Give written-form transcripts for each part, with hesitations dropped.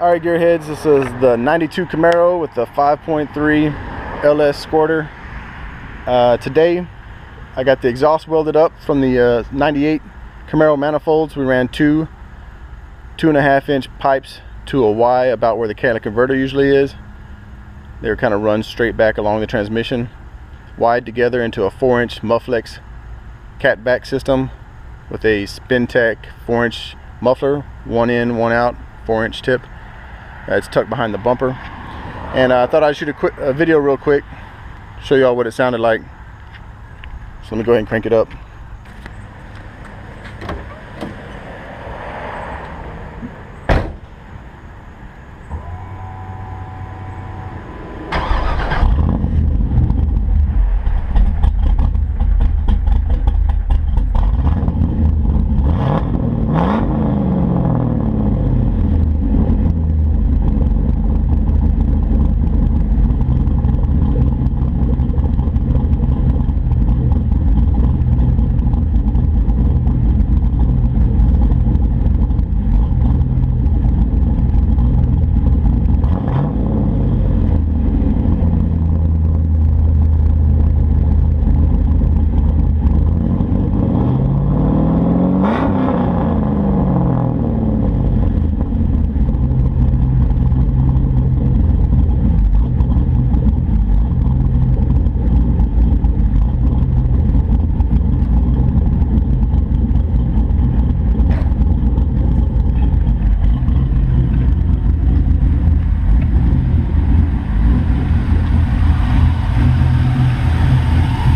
Alright gearheads, this is the 92 Camaro with the 5.3 LS Squirter. Today I got the exhaust welded up from the 98 Camaro manifolds. We ran two 2.5 inch pipes to a Y about where the catalytic converter usually is. They were kind of run straight back along the transmission, wired together into a 4-inch Mufflex catback system with a Spintech 4-inch muffler, 1 in, 1 out, 4-inch tip. It's tucked behind the bumper, and I thought I'd shoot a video real quick, show you all what it sounded like. So let me go ahead and crank it up.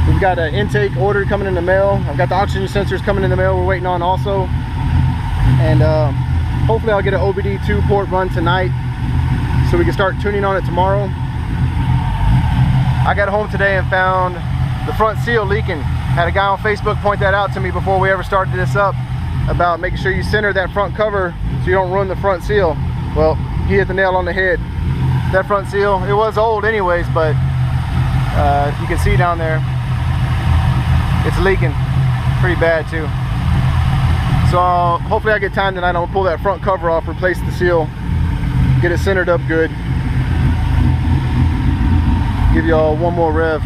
We've got an intake order coming in the mail. I've got the oxygen sensors coming in the mail we're waiting on also. And hopefully I'll get an OBD2 port run tonight so we can start tuning on it tomorrow. I got home today and found the front seal leaking. Had a guy on Facebook point that out to me before we ever started this up, about making sure you center that front cover so you don't ruin the front seal. Well, he hit the nail on the head. That front seal, it was old anyways, but you can see down there, it's leaking pretty bad too. So hopefully I get time tonight. I'll pull that front cover off, replace the seal, get it centered up good, give you all one more rev.